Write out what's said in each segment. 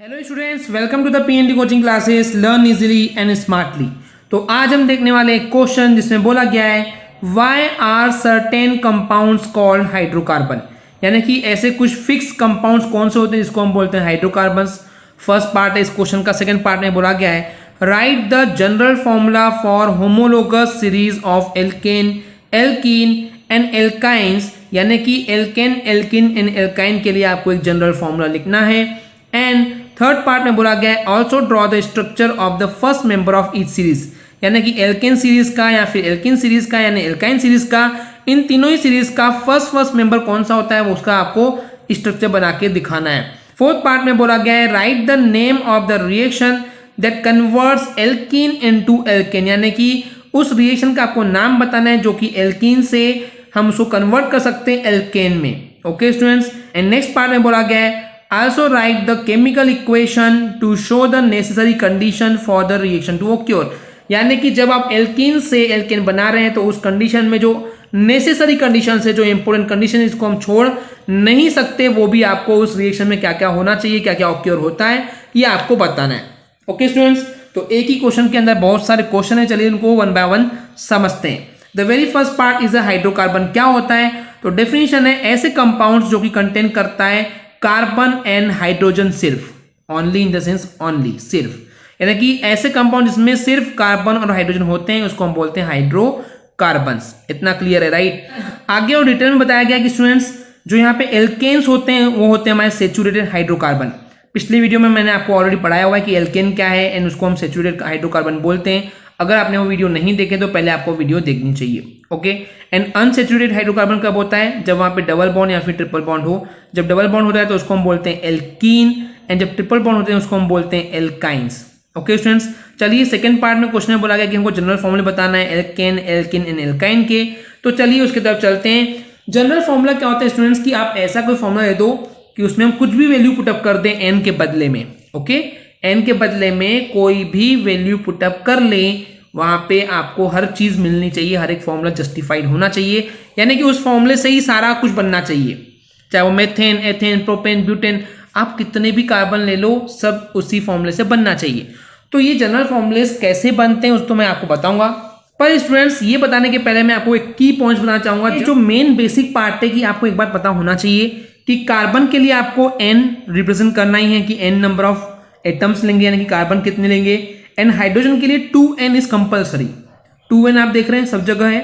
Hello students, welcome to the PND coaching classes learn easily and smartly. तो आज हम देखने वाले एक क्वेश्चन जिसमें बोला गया है why are certain compounds called hydrocarbon, यानी कि ऐसे कुछ फिक्स कंपाउंड्स कौन से होते हैं जिसको हम बोलते हैं हाइड्रोकार्बन्स। फर्स्ट पार्ट है इस क्वेश्चन का। सेकंड पार्ट में बोला गया है write the general formula for homologous series of alkene, alkene and alkynes, यानी कि एल्केन, एल्किन एंड एल्काइन के लिए आपको एक जनरल फॉर्मूला लिखना है। एंड थर्ड पार्ट में बोला गया है also draw the structure of the first member of each series, यानी कि एल्केन सीरीज का या फिर एल्किन सीरीज का यानी एल्काइन सीरीज का, इन तीनों ही सीरीज का फर्स्ट मेंबर कौन सा होता है वो उसका आपको स्ट्रक्चर बना के दिखाना है। फोर्थ पार्ट में बोला गया है write the name of the reaction that converts alkene into alkane, यानी कि उस रिएक्शन का आपको नाम बताना है जो कि एल्कीन से हम उसको कन्वर्ट कर सकते हैं एल्केन में। Okay students, and next part में बोला गया है also write the chemical equation to show the necessary condition for the reaction to occur, यानी कि जब आप एल्कीन से एल्केन बना रहे हैं तो उस कंडीशन में जो नेसेसरी कंडीशन है, जो इंपोर्टेंट कंडीशन है, इसको हम छोड़ नहीं सकते, वो भी आपको उस रिएक्शन में क्या क्या होना चाहिए, क्या क्या ऑक्योर होता है, ये आपको बताना है। ओके स्टूडेंट्स, तो एक ही क्वेश्चन के अंदर बहुत सारे क्वेश्चन है, चलिए उनको वन बाय वन समझते हैं। The very first part is a hydrocarbon. क्या होता है? तो डेफिनेशन है ऐसे कंपाउंड्स जो कि कंटेन करता है कार्बन एंड हाइड्रोजन सिर्फ, only in the sense only, सिर्फ, यानी कि ऐसे कंपाउंड जिसमें सिर्फ कार्बन और हाइड्रोजन होते हैं उसको हम बोलते हैं हाइड्रोकार्बन्स। इतना क्लियर है, राइट? आगे और डिटेल में बताया गया कि स्टूडेंट्स जो यहाँ पे एल्केन्स होते हैं वो होते हैं हमारे सेचुरेटेड हाइड्रोकार्बन। पिछली वीडियो में मैंने आपको ऑलरेडी पढ़ाया हुआ है कि एल्केन क्या है एंड उसको हम सेचुरेटेड हाइड्रोकार्बन बोलते हैं। अगर आपने वो वीडियो नहीं देखे तो पहले आपको वीडियो देखनी चाहिए। ओके, एंड अनसेचुरेटेड हाइड्रोकार्बन कब होता है? जब वहां पे डबल बॉन्ड या फिर ट्रिपल बॉन्ड हो। जब डबल बॉन्ड होता है तो उसको हम बोलते हैं एल्कीन, एंड जब ट्रिपल बॉन्ड होते हैं उसको हम बोलते हैं एल्काइंस। ओके स्टूडेंट्स, चलिए सेकंड पार्ट में क्वेश्चन में बोला गया कि हमको जनरल फॉर्मूला बताना है एल्केन, एल्किन एंड एल्काइन के। तो चलिए उसकी तरफ चलते हैं। जनरल फॉर्मूला क्या होता है स्टूडेंट्स कि आप ऐसा कोई फॉर्मूला दे दो कि उसमें हम कुछ भी वैल्यू पुटअप कर दें एन के बदले में। ओके, एन के बदले में कोई भी वैल्यू पुटअप कर लें, वहां पे आपको हर चीज मिलनी चाहिए, हर एक फॉर्मूला जस्टिफाइड होना चाहिए, यानी कि उस फॉर्मूले से ही सारा कुछ बनना चाहिए, चाहे वो मेथेन, एथेन, प्रोपेन, ब्यूटेन, आप कितने भी कार्बन ले लो सब उसी फॉर्मूले से बनना चाहिए। तो ये जनरल फॉर्मूले कैसे बनते हैं उस तो मैं आपको बताऊंगा, पर स्टूडेंट्स ये बताने के पहले मैं आपको एक की पॉइंट्स बताना चाहूंगा। जो मेन बेसिक पार्ट है कि आपको एक बात पता होना चाहिए कि कार्बन के लिए आपको एन रिप्रेजेंट करना ही है कि एन नंबर ऑफ एटम्स लेंगे, यानी कि कार्बन कितने लेंगे। एंड हाइड्रोजन के लिए 2n इज कंपल्सरी। 2n आप देख रहे हैं सब जगह है,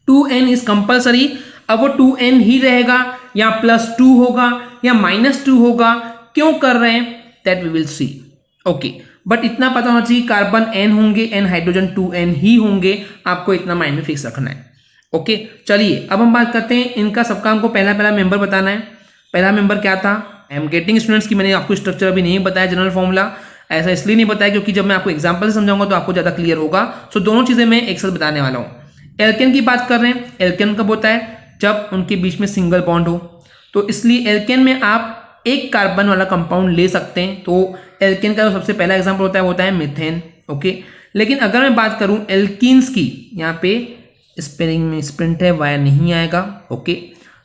2n इज कंपल्सरी। अब वो 2n ही रहेगा या +2 होगा या -2 होगा, क्यों कर रहे हैं that we will see. Okay, but इतना पता होना चाहिए कार्बन n होंगे एंड हाइड्रोजन 2n ही होंगे, आपको इतना माइंड में फिक्स रखना है। ओके, चलिए अब हम बात करते हैं इनका सबका हमको पहला मेंबर बताना है। पहला मेंबर क्या था? आई एम गेटिंग स्टूडेंट्स की मैंने आपको स्ट्रक्चर अभी नहीं बताया, जनरल फॉर्मूला ऐसा इसलिए नहीं बताया क्योंकि जब मैं आपको एग्जांपल से समझाऊंगा तो आपको ज्यादा क्लियर होगा। सो दोनों चीजें मैं एक साथ बताने वाला हूं। एल्केन की बात कर रहे हैं, एल्केन कब होता है? जब उनके बीच में सिंगल बॉन्ड हो। तो इसलिए एल्केन में आप एक कार्बन वाला कंपाउंड ले सकते हैं। तो एल्केन का जो सबसे पहला एग्जाम्पल होता है मीथेन। ओके, लेकिन अगर मैं बात करूं एल्कीन्स की, यहाँ पे स्पेलिंग में स्प्रिंट है, वाया नहीं आएगा। ओके,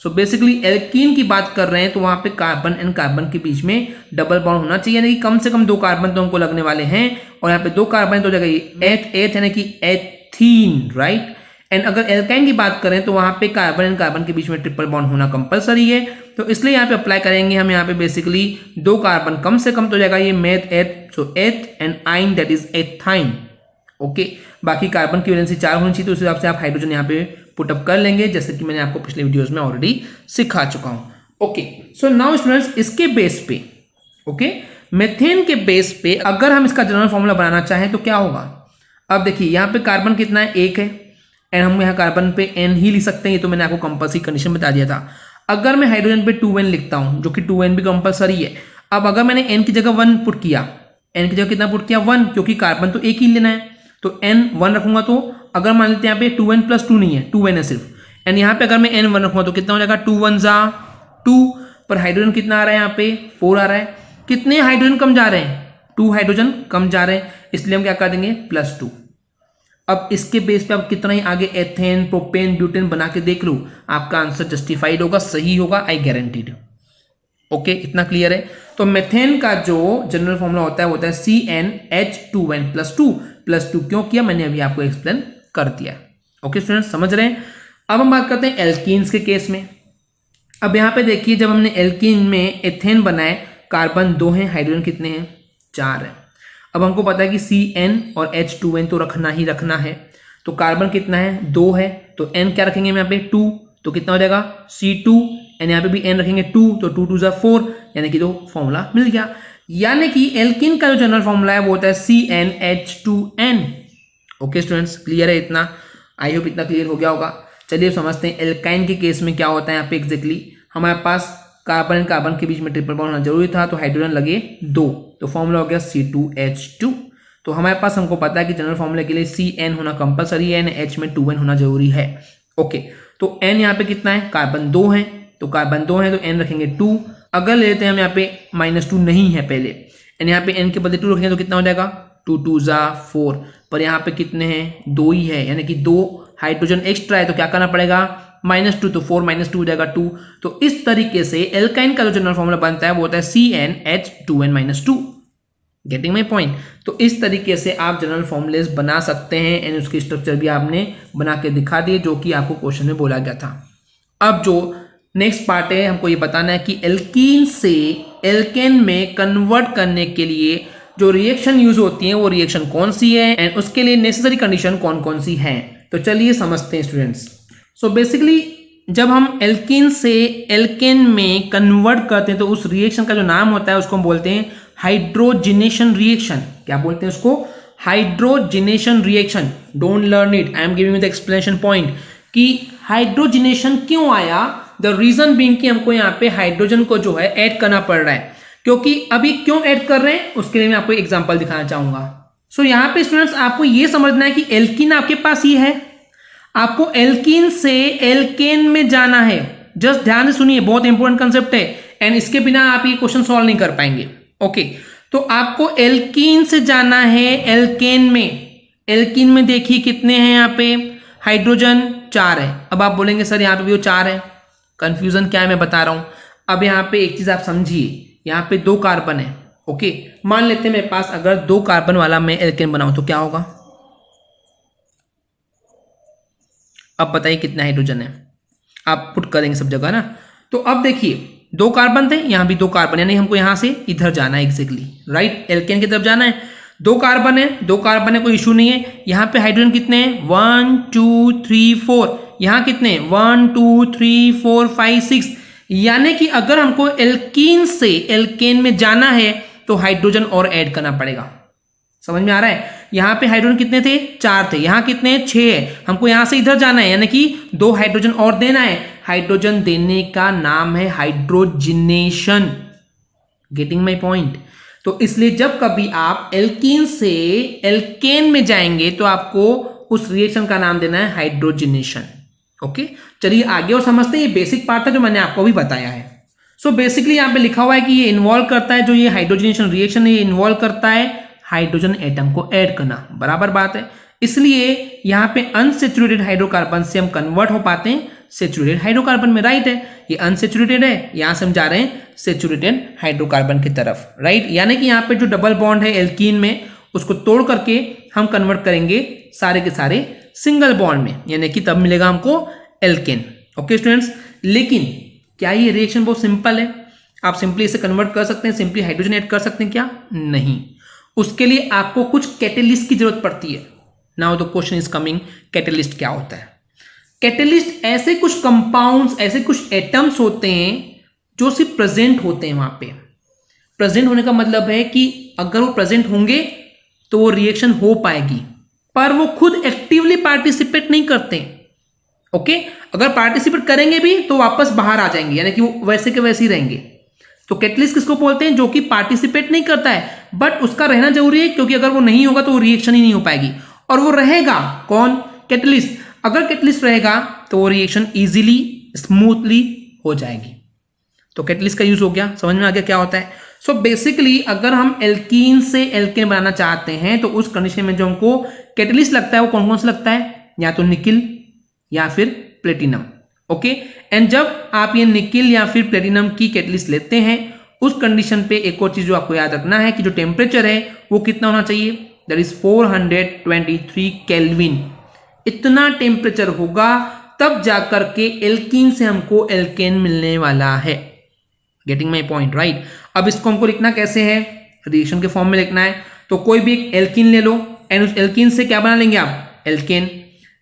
सो बेसिकली एल्कीन की बात कर रहे हैं तो वहां पे कार्बन एंड कार्बन के बीच में डबल बॉन्ड होना चाहिए, यानी कि कम से कम 2 कार्बन तो हमको लगने वाले हैं, और यहाँ पे 2 कार्बन तो जगह एथ यानी कि एथीन, राइट। एंड अगर एल्काइन की बात करें तो वहां पे कार्बन एंड कार्बन के बीच में ट्रिपल बॉन्ड होना कंपलसरी है, तो इसलिए यहाँ पे अप्लाई करेंगे हम। यहाँ पे बेसिकली 2 कार्बन कम से कम तो जाएगा ये मेथ एथ, सो एथ एंड आइन दैट इज एथाइन। ओके, बाकी कार्बन की वैलेंसी 4 होनी चाहिए, तो उस हिसाब से आप हाइड्रोजन यहाँ पे पुटअप कर लेंगे, जैसे कि मैंने आपको पिछले वीडियोस में ऑलरेडी सिखा चुका हूं। ओके, सो नाउ स्टूडेंट्स इसके बेस पे, ओके, मेथेन के बेस पे अगर हम इसका जनरल फॉर्मूला बनाना चाहें तो क्या होगा? अब देखिए यहाँ पे कार्बन कितना है? 1 है, एंड हम यहाँ कार्बन पे n ही लिख सकते हैं, ये तो मैंने आपको कंपल्सरी कंडीशन बता दिया था। अगर मैं हाइड्रोजन पे 2n लिखता हूं, जो कि 2n भी कंपल्सरी है, अब अगर मैंने n की जगह 1 पुट किया, n की जगह कितना पुट किया? 1, क्योंकि कार्बन तो एक ही लेना है, तो n 1 रखूंगा। तो अगर मान लेते हैं यहाँ पे 2n + 2 नहीं है, 2n है सिर्फ, एंड यहाँ पे अगर मैं n 1 रखूंगा तो कितना हो जाएगा? 2 1 जा 2, पर हाइड्रोजन कितना आ रहा है? यहाँ पे 4 आ रहा है। कितने हाइड्रोजन कम जा रहे हैं? 2 हाइड्रोजन कम जा रहे हैं, इसलिए हम क्या कर देंगे? +2। अब इसके बेस पे आप कितना ही आगे एथेन, प्रोपेन, ब्यूटेन बना के देख लो, आपका आंसर जस्टिफाइड होगा, सही होगा, आई गारंटीड। ओके, इतना क्लियर है। तो मेथेन का जो जनरल फॉर्मूला होता है वो होता है CnH2n+2 +2 क्यों किया मैंने अभी आपको एक्सप्लेन कर दिया। ओके स्टूडेंट्स, समझ रहे हैं। अब हम बात करते हैं एल्कीन्स के केस में। अब यहाँ पे देखिए, जब हमने एल्कीन में एथेन बनाए, कार्बन 2 हैं, हाइड्रोजन कितने हैं, 4 है। अब हमको पता है कि Cn और H2n तो रखना ही रखना है, तो कार्बन कितना है, 2 है, तो n क्या रखेंगे हम यहाँ पे, 2, तो कितना हो जाएगा C2, एंड यहाँ पे भी n रखेंगे 2, तो 2 2 4, यानी कि 2 फॉर्मूला मिल गया। यानी कि एल्कीन का जो जनरल फॉर्मूला है वो होता है CnH2n। ओके स्टूडेंट्स, क्लियर है इतना? आई होप इतना क्लियर हो गया होगा। चलिए समझते हैं एल्काइन के केस में क्या होता है। यहाँ पे एग्जैक्टली हमारे पास कार्बन एंड कार्बन के बीच में ट्रिपल बॉन्ड होना जरूरी था, तो हाइड्रोजन लगे 2, तो फॉर्मूला हो गया C2H2। तो हमारे पास हमको पता है कि जनरल फॉर्मूले के लिए Cn होना कंपलसरी है, H में 2n होना जरूरी है। ओके, तो n यहाँ पे कितना है, कार्बन 2 है, तो कार्बन 2 है तो n रखेंगे 2। अगर लेते हैं हम यहाँ पे -2 नहीं है पहले, एंड यहाँ पे n के बदले 2 रखेंगे तो कितना हो जाएगा, 2 2 4, पर यहाँ पे कितने हैं, 2 ही है, यानी कि 2 हाइड्रोजन एक्स्ट्रा है, तो क्या करना पड़ेगा, -2, तो 4 - 2 हो जाएगा 2। तो इस तरीके से एल्काइन का जो जनरल फॉर्मूला बनता है वो होता है CnH2n-2। Getting my point? तो इस तरीके से आप जनरल फॉर्मूलेस बना सकते हैं, एंड उसकी स्ट्रक्चर भी आपने बना के दिखा दिए, जो कि आपको क्वेश्चन में बोला गया था। अब जो नेक्स्ट पार्ट है, हमको ये बताना है कि एल्कीन से एल्केन में कन्वर्ट करने के लिए जो रिएक्शन यूज होती है वो रिएक्शन कौन सी है, एंड उसके लिए नेसेसरी कंडीशन कौन कौन सी हैं। तो चलिए समझते हैं स्टूडेंट्स। सो बेसिकली जब हम एल्कीन से एल्केन में कन्वर्ट करते हैं तो उस रिएक्शन का जो नाम होता है उसको हम बोलते हैं हाइड्रोजिनेशन रिएक्शन। क्या बोलते हैं उसको, hydrogenation reaction. Don't learn it, I am giving you the explanation point कि हाइड्रोजिनेशन क्यों आया। द रीजन बीइंग कि हमको यहाँ पे हाइड्रोजन को जो है ऐड करना पड़ रहा है, क्योंकि अभी क्यों ऐड कर रहे हैं उसके लिए मैं आपको एग्जांपल दिखाना चाहूंगा। सो यहाँ पे स्टूडेंट्स आपको ये समझना है कि एल्कीन आपके पास ही है, आपको एल्कीन से एल्केन में जाना है। जस्ट ध्यान से सुनिए, बहुत इंपॉर्टेंट कंसेप्ट है, एंड इसके बिना आप ये क्वेश्चन सॉल्व नहीं कर पाएंगे। ओके, तो आपको एल्कीन से जाना है एल्केन में। एल्कीन में देखिए कितने हैं यहाँ पे, हाइड्रोजन 4 है। अब आप बोलेंगे सर यहाँ पे भी वो 4 है, कंफ्यूजन क्या है मैं बता रहा हूं। अब यहाँ पे एक चीज आप समझिए, यहाँ पे 2 कार्बन है। ओके, मान लेते हैं मेरे पास अगर 2 कार्बन वाला मैं एल्केन बनाऊं तो क्या होगा। अब बताइए कितना हाइड्रोजन है, आप पुट करेंगे सब जगह ना। तो अब देखिए 2 कार्बन थे, यहाँ भी 2 कार्बन, यानी हमको यहाँ से इधर जाना है एग्जैक्टली, राइट, एल्केन की तरफ जाना है। 2 कार्बन है, 2 कार्बन है, कोई इशू नहीं है। यहाँ पे हाइड्रोजन कितने हैं, 1 2 3 4, यहाँ कितने 1 2 3 4 5 6, यानी कि अगर हमको एल्कीन से एल्केन में जाना है तो हाइड्रोजन और ऐड करना पड़ेगा। समझ में आ रहा है? यहाँ पे हाइड्रोजन कितने थे, 4 थे, यहाँ कितने 6 है, हमको यहाँ से इधर जाना है, यानी कि 2 हाइड्रोजन और देना है। हाइड्रोजन देने का नाम है हाइड्रोजिनेशन। Getting my point? तो इसलिए जब कभी आप एल्कीन से एल्केन में जाएंगे तो आपको उस रिएक्शन का नाम देना है हाइड्रोजिनेशन। ओके, चलिए आगे और समझते हैं। ये बेसिक पार्ट था जो मैंने आपको भी बताया है। सो बेसिकली यहाँ पे लिखा हुआ है कि ये इन्वॉल्व करता है, जो ये हाइड्रोजिनेशन रिएक्शन है ये इन्वॉल्व करता है हाइड्रोजन एटम को ऐड करना। बराबर बात है, इसलिए यहाँ पे अनसेचुरेटेड हाइड्रोकार्बन से हम कन्वर्ट हो पाते हैं सेचुरेटेड हाइड्रोकार्बन में। राइट है, ये अनसेचुरेटेड है, यहाँ से हम जा रहे हैं सेचुरेटेड हाइड्रोकार्बन की तरफ। राइट, यानी कि यहाँ पे जो डबल बॉन्ड है एल्कीन में उसको तोड़ करके हम कन्वर्ट करेंगे सारे के सारे सिंगल बॉन्ड में, यानी कि तब मिलेगा हमको एल्केन। ओके स्टूडेंट्स, लेकिन क्या ये रिएक्शन बहुत सिंपल है? आप सिंपली इसे कन्वर्ट कर सकते हैं, सिंपली हाइड्रोजन ऐड कर सकते हैं क्या? नहीं, उसके लिए आपको कुछ कैटेलिस्ट की जरूरत पड़ती है। Now the question is coming, catalyst क्या होता है? कैटेलिस्ट ऐसे कुछ कंपाउंड्स, ऐसे कुछ एटम्स होते हैं जो सिर्फ प्रेजेंट होते हैं वहां पे। प्रेजेंट होने का मतलब है कि अगर वो प्रेजेंट होंगे तो वो रिएक्शन हो पाएगी, पर वो खुद एक्टिवली पार्टिसिपेट नहीं करते। ओके, अगर पार्टिसिपेट करेंगे भी तो वापस बाहर आ जाएंगे, यानी कि वो वैसे के वैसे ही रहेंगे। तो कैटलिस्ट किसको बोलते हैं? जो कि पार्टिसिपेट नहीं करता है बट उसका रहना जरूरी है, क्योंकि अगर वो नहीं होगा तो वो रिएक्शन ही नहीं हो पाएगी। और वो रहेगा कौन? कैटलिस्ट। अगर कैटलिस्ट रहेगा तो वो रिएक्शन इजीली स्मूथली हो जाएगी। तो कैटलिस्ट का यूज हो गया, समझ में आ गया क्या होता है। सो बेसिकली अगर हम एल्कीन से एल्केन बनाना चाहते हैं तो उस कंडीशन में जो हमको कैटलिस्ट लगता है वो कौन कौन सा लगता है? या तो निकिल या फिर प्लेटिनम। ओके। एंड जब आप ये निकिल या फिर प्लेटिनम की कैटलिस्ट लेते हैं, उस कंडीशन पे एक और चीज जो आपको याद रखना है कि जो टेम्परेचर है वो कितना होना चाहिए, दैट इज 423 केल्विन। इतना टेम्परेचर होगा तब जाकर के एल्कीन से हमको एल्केन मिलने वाला है। Getting my point, right. अब इसको हमको लिखना कैसे है, रिएक्शन के फॉर्म में लिखना है। तो कोई भी एक एल्कीन ले लो एंड उस एल्कीन से क्या बना लेंगे आप, एल्केन।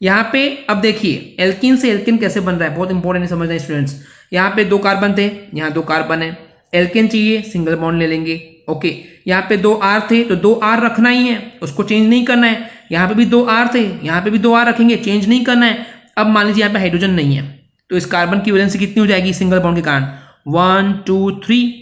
यहाँ पे अब देखिए एल्कीन से एल्केन कैसे बन रहा है, बहुत इंपॉर्टेंट समझना है स्टूडेंट्स। यहाँ पे 2 कार्बन थे, यहाँ 2 कार्बन है, एल्केन चाहिए सिंगल बॉन्ड ले लेंगे। ओके, यहाँ पे 2 R थे तो 2 R रखना ही है, उसको चेंज नहीं करना है। यहाँ पे भी 2 R थे, यहाँ पे भी 2 R रखेंगे, चेंज नहीं करना है। अब मान लीजिए यहाँ पे हाइड्रोजन नहीं है तो इस कार्बन की वैलेंसी कितनी हो जाएगी सिंगल बॉन्ड के कारण, 1 2 3,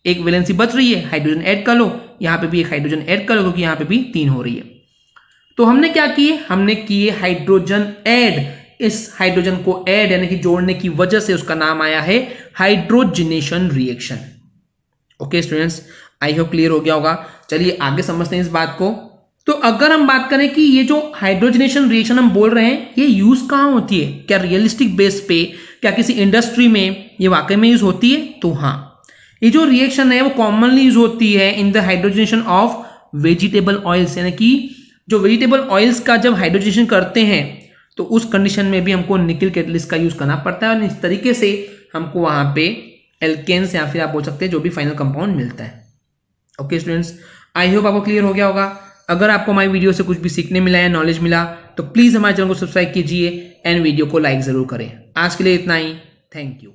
एक वैलेंसी बच रही है, हाइड्रोजन ऐड कर लो। यहाँ पे भी एक हाइड्रोजन ऐड कर लो क्योंकि यहाँ पे भी 3 हो रही है। तो हमने क्या किए, हमने किए हाइड्रोजन ऐड। इस हाइड्रोजन को ऐड यानी कि जोड़ने की वजह से उसका नाम आया है hydrogenation reaction. Okay students, I hope clear हो गया होगा। चलिए आगे समझते हैं इस बात को। तो अगर हम बात करें कि ये जो हाइड्रोजनेशन रिएक्शन हम बोल रहे हैं ये यूज कहाँ होती है, क्या रियलिस्टिक बेस पे, क्या किसी इंडस्ट्री में ये वाकई में यूज होती है, तो हाँ, ये जो रिएक्शन है वो कॉमनली यूज होती है in the hydrogenation of vegetable oils, यानी कि जो वेजिटेबल ऑयल्स का जब हाइड्रोजनेशन करते हैं तो उस कंडीशन में भी हमको निकिल कैटलिस्ट का यूज करना पड़ता है और इस तरीके से हमको वहां पे एल्केन्स या फिर आप बोल सकते हैं जो भी फाइनल कंपाउंड मिलता है। ओके स्टूडेंट्स, आई होप आपको क्लियर हो गया होगा। अगर आपको हमारी वीडियो से कुछ भी सीखने मिला या नॉलेज मिला तो प्लीज हमारे चैनल को सब्सक्राइब कीजिए एंड वीडियो को लाइक जरूर करें। आज के लिए इतना ही, थैंक यू।